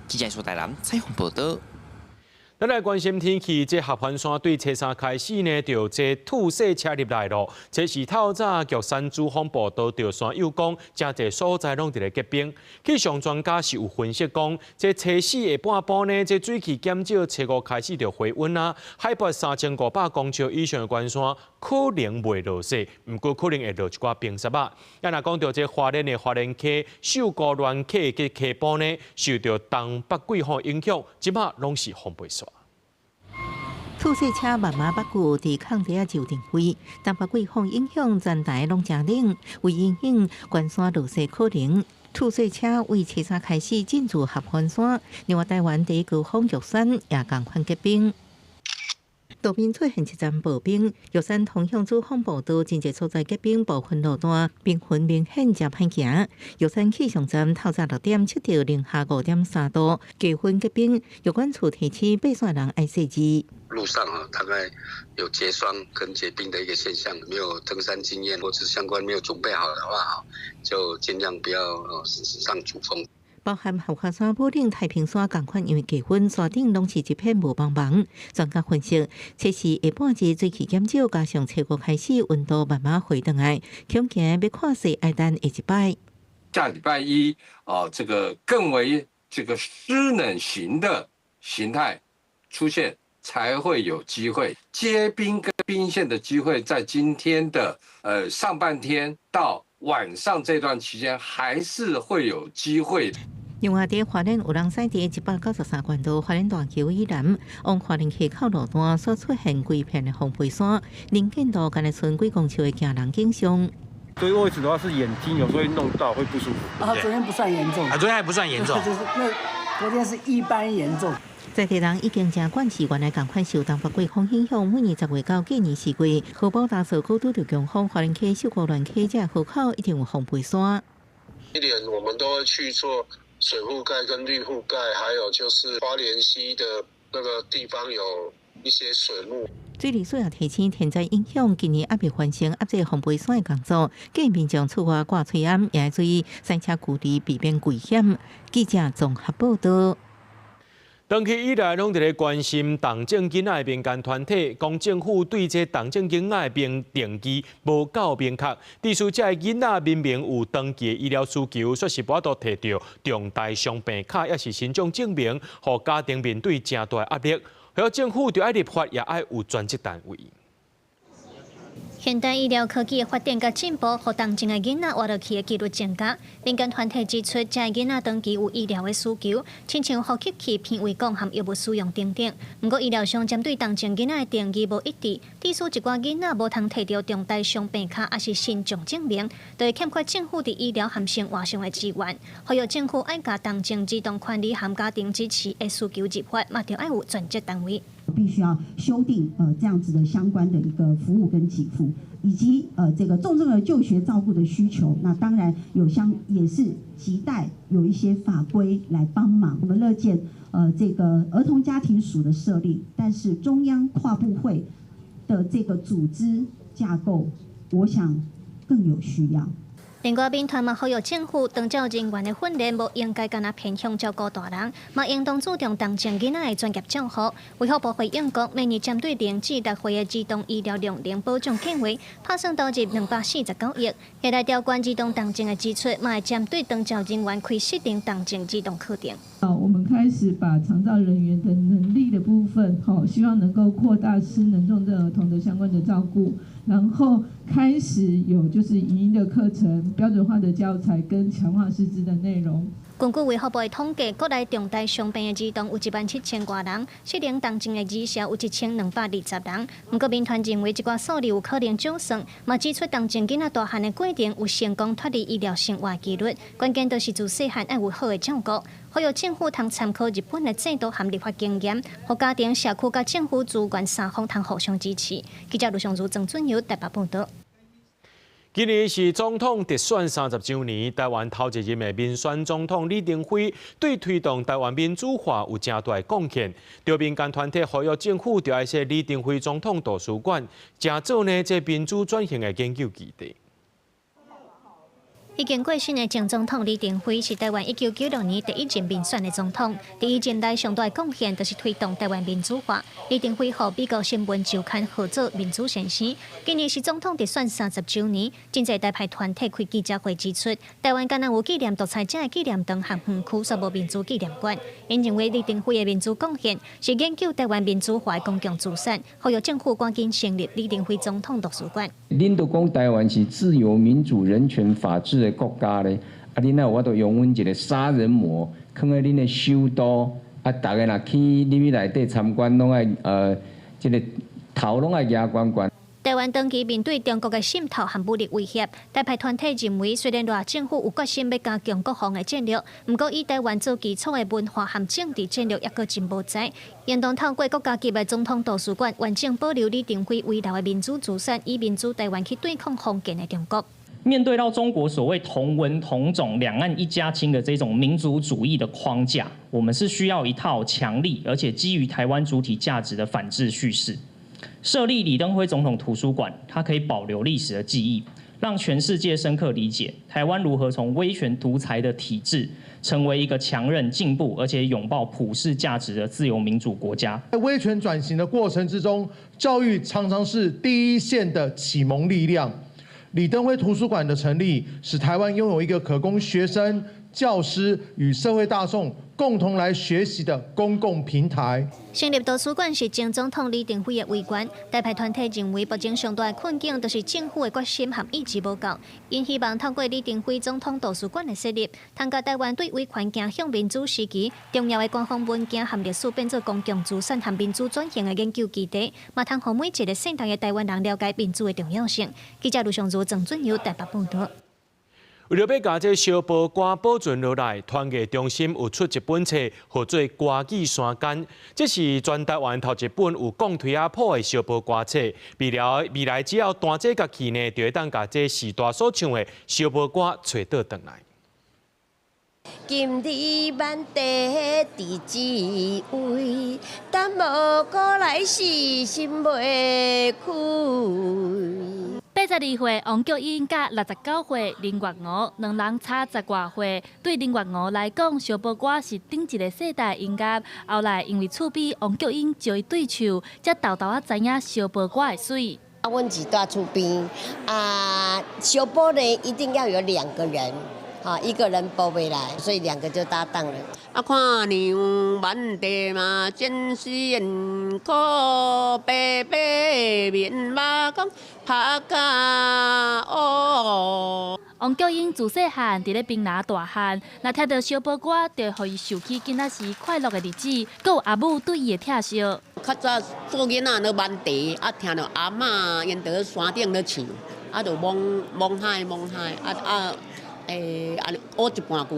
记者苏台南采访报道。咱来关心天气，这合欢山对车山开始呢，就这土细车入来咯。这是透早玉山主风报道，着山有讲，真侪所在拢伫咧结冰。气象专家是有分析讲，这初4下半晡呢，这水汽减少，初5开始就回温啊。海拔3500公尺以上的关山可能袂落雪，毋过可能会落一寡冰沙啊。若讲到这花莲的花莲溪、秀姑峦溪嘅溪部呢，受到东北季风影响，即马拢是风背煞。土细车慢慢北过伫抗地就定位，东北季风影响全台拢真冷，为影响关山落雪可能。土细车为初3开始进驻合欢山，另外台湾第一高峰玉山也共款结冰。路边出现一阵暴冰，玉山通向主风步道真侪所在结冰，部分路段冰痕明显真歹行。玉山气象站透早6点测到零下5.3度，低温结冰。有关处提醒爬山人爱细致。路上大概有结霜跟结冰的一个现象，没有登山经验或者相关没有准备好的话，就尽量不要上主峰。包含合欢山、武岭、太平山同款，因为低温，山顶拢是一片雾茫茫。专家分析，初4下半日水汽减少，加上初5开始温度慢慢回转来，恐惊要看雪爱等下一摆。下礼拜一这个更为这个湿冷型的形态出现，才会有机会结冰跟冰线的机会，在今天的上半天到晚上这段期间还是会有机会的。另外，伫花莲有人驶伫193关道花莲大桥以南，往花莲溪口路段所出现规片的红背山，能见度敢若剩几公尺的行人景象。对位置的话是眼睛有时候会弄到，会不舒服。昨天不算严重。昨天还不算严重。就是昨天是一般严重。在地人已经真惯习，原来赶快受东北季风影响，每年10月到过年4月，河保大社高度着强风，花莲溪、秀姑峦溪这河口一定有红背山。一年我们都会去做水覆盖跟绿覆盖，还有就是花莲溪的那个地方有一些水幕。水利署也提醒天灾影响，今年还未完成压制红背山的工作，建议民众出外挂吹暗，也要注意塞车距离，避免危险。记者综合报道。长期以来，拢伫咧关心动症囡仔的民间团体，讲政府对这动症囡仔的评定义无够明确，致使这囡仔明明有长期的医疗需求，却是无法度摕到重大伤病卡，也是身障证明，互家庭面对真大压力。还有政府就爱立法，也爱有专职单位。现代医疗科技的发展甲进步，互动症的囡仔活落去的几率增加。民间团体指出，这囡仔长期有医疗的需求，亲像呼吸器、鼻胃管和药物使用等等。不过，医疗上针对动症囡仔的定义无一致，致使一寡囡仔无通摕到重大伤病卡，也是身障证明，就会欠缺政府伫医疗和生活上的资源。呼吁政府爱甲动症児童权利和家庭支持的需求入法，嘛，就爱有专职单位。必须要修订这样子的相关的一个服务跟给付，以及这个重症的就学照顾的需求，那当然也是期待有一些法规来帮忙。我们乐见这个儿童家庭署的设立，但是中央跨部会的这个组织架构，我想更有需要。另外，民团嘛呼吁政府当教人员的训练，无应该干那偏向照顾大人，嘛应当注重同情囡仔的专业照护。卫福部回应讲，明年针对0至6岁的儿童医疗量能保障计划，拍算投入249亿，下来调管儿童同情的支出，嘛会针对当教人员开设定同情儿童课程。我们开始把长照人员的能力的部分，希望能够扩大失能重症儿童的相关的照顾，然后开始有就是影音的课程、标准化的教材跟强化师资的内容。根据卫福部的统计，国内重大伤病的儿童有17000多人，适龄同情的儿少有1220人。不过，民团认为这个数字有可能少算，嘛指出同情囡仔大汉的过程有成功脱离医疗生活几率，关键就是自细汉要有好的照顾。呼吁政府通参考日本的制度和立法经验，和家庭、社区甲政府资源三方通互相支持。记者卢尚如、郑准由台北报道。今年是总统直选30周年，台湾头一任的民选总统李登辉对推动台湾民主化有正大的贡献。对民间团体呼吁政府要设李登辉总统图书馆，正做呢这民主转型的研究基地。已经过身的前总统李登辉是台湾1996年第一任民选的总统。第一任内上大的贡献就是推动台湾民主化。李登辉和美国新闻周刊合作民主先生。今年是总统直选30周年，真侪台派团体开记者会指出，台湾敢若有纪念独裁者的纪念堂和园区，却无民主纪念馆。因认为李登辉的民主贡献是研究台湾民主化的公共资产，呼吁政府赶紧成立李登辉总统图书馆。恁都讲台湾是自由、民主、人权、法治的国家咧，恁那我都用阮一个杀人魔放在恁的首都，大家若去你内底参观，拢爱这个头拢爱压关关。台湾长期面对中国的渗透和武力威胁，台派团体认为，虽然赖政府有决心要加强国防的战略，不过以台湾做基础的文化和政治战略也阁真无在。应当透过国家级的总统图书馆，完整保留李登辉遗留的民主资产，以民主台湾去对抗封建的中国。面对到中国所谓同文同种、两岸一家亲的这种民族主义的框架，我们是需要一套强力而且基于台湾主体价值的反制叙事。设立李登辉总统图书馆，它可以保留历史的记忆，让全世界深刻理解台湾如何从威权独裁的体制，成为一个强韧、进步而且拥抱普世价值的自由民主国家。在威权转型的过程之中，教育常常是第一线的启蒙力量。李登辉图书馆的成立，使台湾拥有一个可供学生、教师与社会大众共同来学习的公共平台。成立图书馆是前总统李登辉的遗愿。台派团体认为，目前上大的困境就是政府的决心和意志无够。因希望透过李登辉总统图书馆的设立，通甲台湾对威权走向民主时期重要的官方文件和历史变作公共资产和民主转型的研究基地，嘛通让每一个世代的台湾人了解民主的重要性。记者卢尚如、郑准由台北报道。为了要将这小宝歌保存落来，团艺中心有出一本册，号做《歌记山间》。这是全台湾头一本有讲推阿谱的小宝歌册。未来只要弹这乐器呢，就会当把这时代所唱的小宝歌找倒转来。今日万地伫只位，但无过来时心袂开。82岁王菊英甲69岁林月娥两人差10外岁，对林月娥来讲，小宝歌是顶一个世代音乐。后来因为厝边王菊英招伊对唱，才豆豆知影小宝歌的水。阮住在厝边，小宝呢一定要有2个人。一个人包不来，所以2个就搭档了。看娘万地嘛，真是辛苦，白白面嘛讲拍甲哦。王菊英自细汉伫咧槟榔大汉，若听到小宝歌，就互伊想起囡仔时快乐的日子，佮有阿母对伊的疼惜。较早做囡仔咧万地，听到阿嬷因在山顶咧唱，就望海，学一半句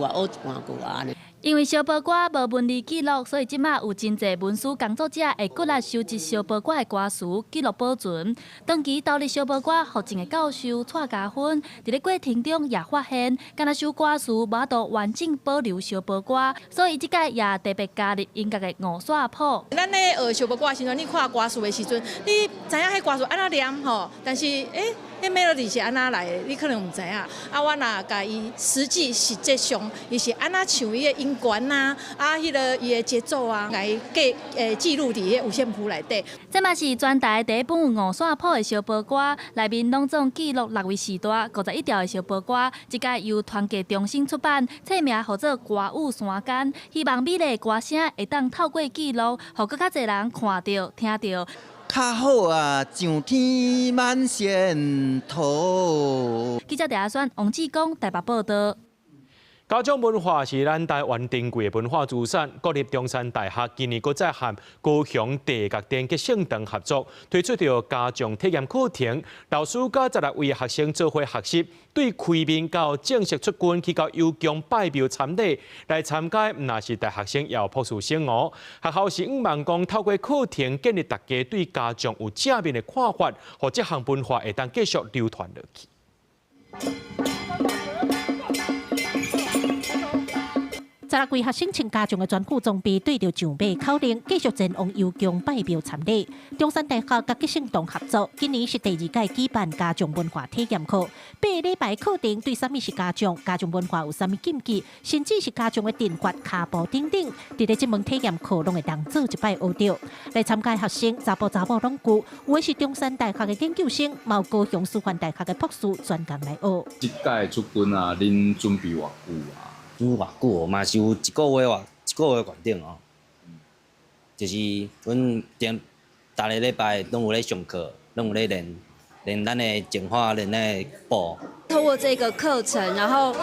安尼。因为小宝歌无文字记录，所以即马有真侪文书工作者会搁来收集小宝歌的歌词，记录保存。长期投入小宝歌复正的教授蔡家芬，伫咧过程中也发现，敢若首歌词无法度完整保留小宝歌，所以即届也特别加入音乐的五线谱。咱咧学小宝歌的时阵，你看歌词的时阵，你知影迄歌词安怎念吼，但是迄 melody 是安那来的，你可能唔知影。啊，我若甲伊实际上，伊是安那唱伊的音源啊，迄个伊的节奏啊，甲伊记录伫迄有线谱内底。这嘛是全台第一本五线谱的小报歌，内面拢总记录6位时代51条的小报歌，即届由团结中心出版，册名叫做《歌舞山间》，希望美丽的歌声会当透过记录，互更较侪人看到、听到。较好啊，上天满仙土。记者陈选王志光台北报道。家长文化是咱台湾珍贵的文化资产。国立中山大学今年搁再和高雄地角电吉圣堂合作，推出着家长体验课程，老师甲16位学生做伙学习，对开面到正式出军去到邮局拜庙参礼。来参加唔那是大学生，也有博士生哦。学校是希望讲透过课程建立大家对家长有正面的看法，或这项文化会当继续流传落去。16位学生穿家长的全副装备，对着上马口令，继续前往邮局拜庙参礼。中山大学甲吉圣堂合作，今年是第2届举办家长文化体验课。8礼拜课程对啥物是家长文化有啥物禁忌，甚至是家长的定法、脚步等等，伫咧这门体验课拢会当做一摆学到。来参加学生查甫拢有，有的是中山大学的研究生，嘛有高雄师范大学的博士专工来学。这届出军啊，恁准备偌久啊？准备偌久，嘛是有1个月原定哦。就是阮逐个礼拜拢有咧上课，拢有咧练咱的简化，练咱的步。透过这个课程，然后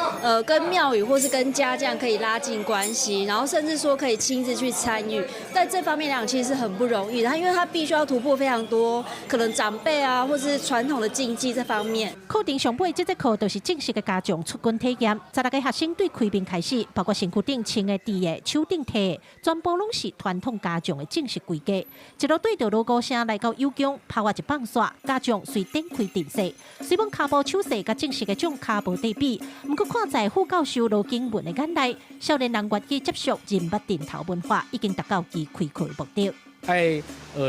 跟庙宇或是跟家将可以拉近关系，然后甚至说可以亲自去参与，在这方面来讲其实是很不容易的，因为他必须要突破非常多可能长辈啊或是传统的禁忌这方面。课程上尾这节课就是正式的家长出军体验，16个学生对开面开始，包括身躯顶穿的、戴的、手顶提的，全部拢是传统家长的正式规格。一路对着锣鼓声来到邮局，拍我一棒刷，家长随点开电视，虽讲脚步手势甲正式的种脚步对比，不过看在副教授罗景文的眼内，少年人愿意接受人物定头文化，已经达到其开课的目的。爱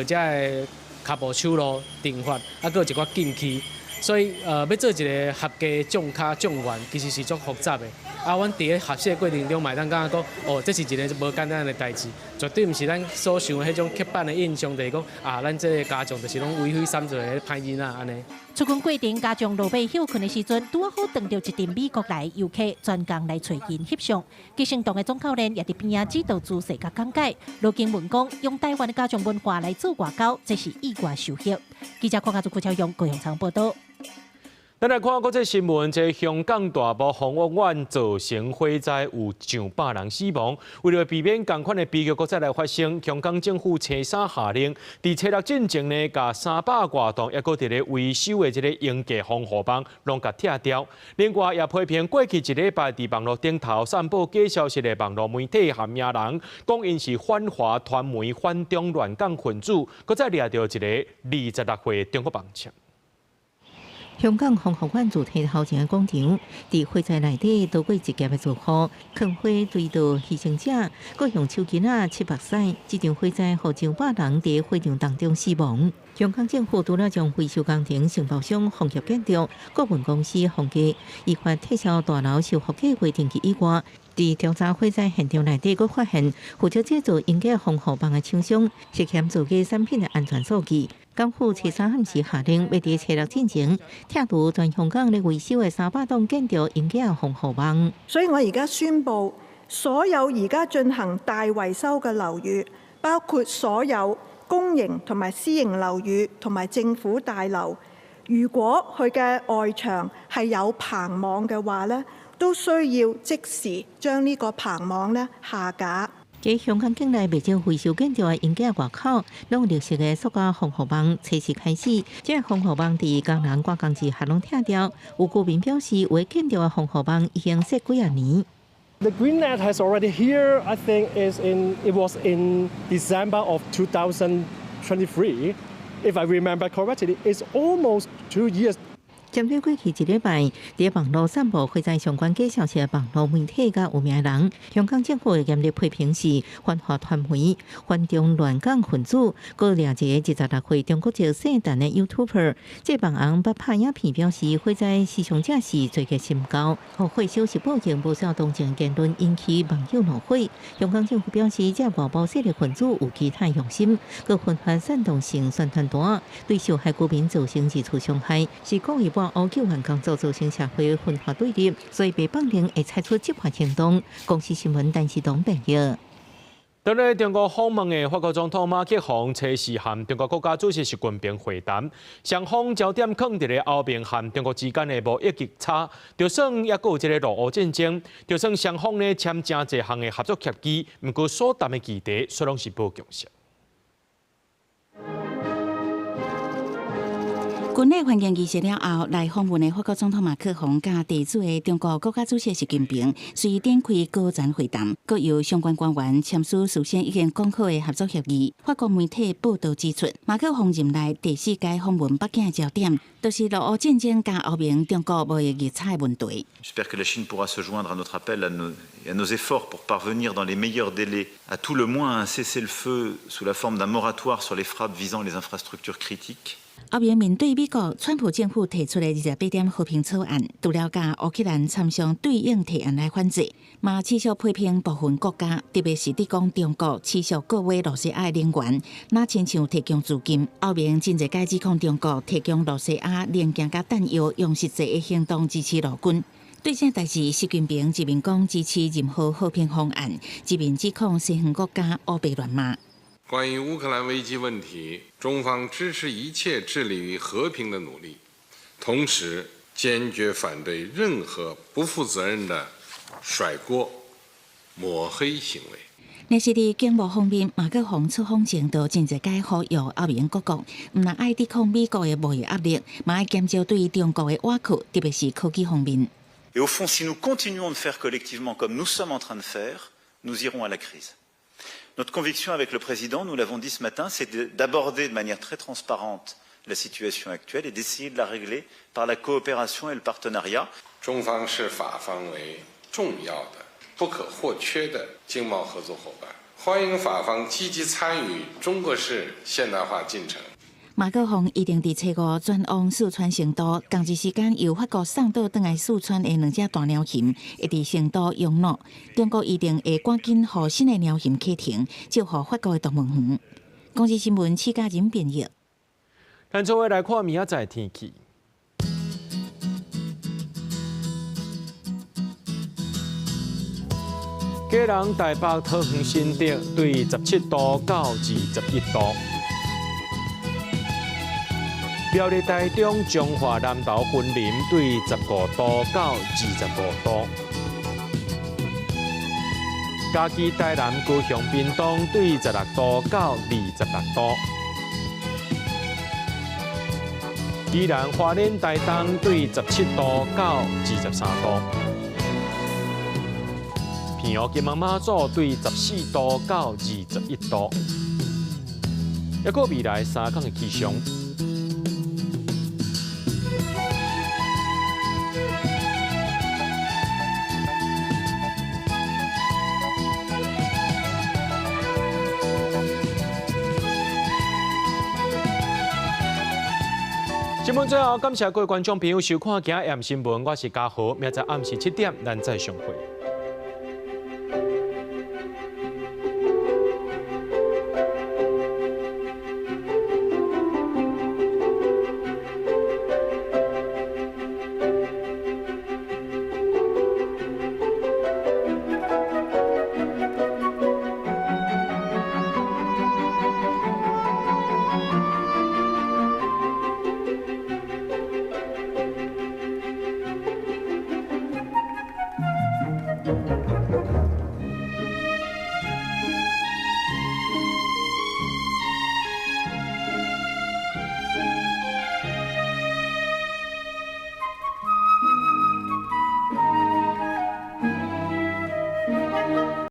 这个脚步手路定法，还佫有一寡禁忌，所以要做一个合格种脚种员，其实是足复杂的。阮伫咧学习的过程中，嘛当感觉讲，这是一个无简单的代志，绝对毋是咱所想的迄种刻板的印象，就是讲咱这个家长就是拢为非三做的歹囡仔安尼。出军过程，家长落尾休困的时阵，拄好碰到一阵美国来游客专工来找因翕相。吉圣堂的总教练也伫边仔指导姿势甲讲解。罗景文讲，用台湾的家长文化来做外交，这是意外收获。记者看家做邱超勇、高雄场报道。咱来看国际新闻，在香港大埔红屋苑造成火灾，有上百人死亡。为了避免同款的悲剧再来发生，香港政府初三下令，伫初六进前呢，甲300多栋，抑搁伫咧维修的这个应急防护网，拢甲拆掉。另外，也批评过去一礼拜伫网络顶头散布假消息的网络媒体含名人，讲因是反华传媒、反中乱港分子，搁再掠到一个26岁中国梦枪。香港红河湾主体头前的广场，伫火灾内底多过1劫的住户，抗火追到牺牲者，各用手巾仔7目屎。这场火灾，互上百人伫火场当中死亡。香港政府除了将维修工程承包商放协建筑、顾问公司放假，依法撤销大楼修复计划定期以外，伫调查火灾现场内底，佫发现负责制作应急防护网的厂商涉嫌造假产品的安全数据。港府初三暗时下令，要伫初六进前拆除全香港咧维修的300栋建筑应急防護網。所以我而家宣布，所有而家進行大維修嘅樓宇，包括所有公營同埋私營樓宇同埋政府大樓，如果佢嘅外牆係有棚網嘅話咧，都需要即時將呢個棚網咧下架。在香港境内未少維修建築的應急外口，用綠色的塑膠防護網，初時開始，這防護網佇工人掛工之下攏拆掉。有居民表示，為建築的防護網已經設幾啊年。The green net has already here. I think it was in December of 2023. If I remember correctly, it's almost 2 years. 针对过去一礼拜伫网络散布会在相关介绍的网络媒体甲有名人，香港政府严厉批评是反华传媒、反中乱港分子，搁掠一个26岁中国籍姓陈的 YouTuber。这网红把拍影片表示，会在思想者是罪孽深高，后悔消息报警不少同情言论引起网友怒火。香港政府表示，这外部势力分子有其他用心，搁分发煽动性宣传单，对受害居民造成二次伤害，是故意把乌救援工作造成社会分化对立，所以被绑定会采取执法行动。公司新闻陈时东报道。当日中国访问的法国总统马克宏初时和中国国家主席习近平会谈，双方焦点放伫咧欧盟和中国之间的贸易逆差，就算也有一个俄乌战争，就算双方呢签真侪项的合作协议，不过所谈的议题却拢是无共识。军内环境仪式了后，来访问的法国总统马克宏甲地主的中国国家主席习近平，随展开高层会谈，各由相关官员签署事先已经讲好的合作协议。法国媒体报道指出，马克宏任内第4届访问北京的焦点，就是俄乌战争加欧盟中国贸易逆差的问题。J'espère que la Chine pourra se joindre à notre appel, à nos efforts pour parvenir dans les meilleurs délais, à tout le moins à un cessez-le-feu sous la forme d'un moratoire sur les frappes visant les infrastructures critiques. 欧盟面对美国川普政府提出的28点和平草案，除了甲乌克兰参详对应提案来反制，嘛持续批评部分国家，特别是抵讲中国持续购买罗西亚的能源，那亲像提供资金。欧盟真侪解指控中国提供罗西亚零件甲弹药，用实际的行动支持俄军。对这代志，习近平一面讲支持任何和平方案，一面指控西方国家乌白乱骂。关于乌克兰危机问题，中方支持一切致力于和平的努力，同时坚决反对任何不负责任的甩锅、抹黑行为。但是伫经贸方面，马克宏出访前都真侪解呼吁欧盟各国，唔但爱抵抗美国的贸易压力，嘛爱减少对中国的挖苦，特别是科技方面。Et au fond, si nous continuons de faire collectivement comme nous sommes en train de faire, nous irons à la crise. Notre conviction avec le président, nous l'avons dit ce matin, c'est d'aborder de manière très transparente la situation actuelle et d'essayer de la régler par la coopération et le partenariat. 中方视法方为重要的、不可或缺的经贸合作伙伴，欢迎法方积极参与中国式现代化进程。马克宏一定伫初5转往四川成都，同一时间由法国送到转来四川的2只大鸟禽，会伫成都用路。中国一定会赶紧让新的鸟禽启停，祝福法国的动物园。公司新闻戚家人编译。咱做伙来看明仔载天气。基隆、台北、桃园、新竹对17度到21度。苗栗、台中、彰化、南投、云林对15度到25度。嘉义、台南、高雄、屏东对16度到26度。宜兰、花莲、台东对17度到23度。平湖、金门、马祖对14度到21度。还有未来3天的气象。新闻最后，感谢各位观众朋友收看今日AM新闻，我是嘉豪，明仔暗时7点，咱再相会。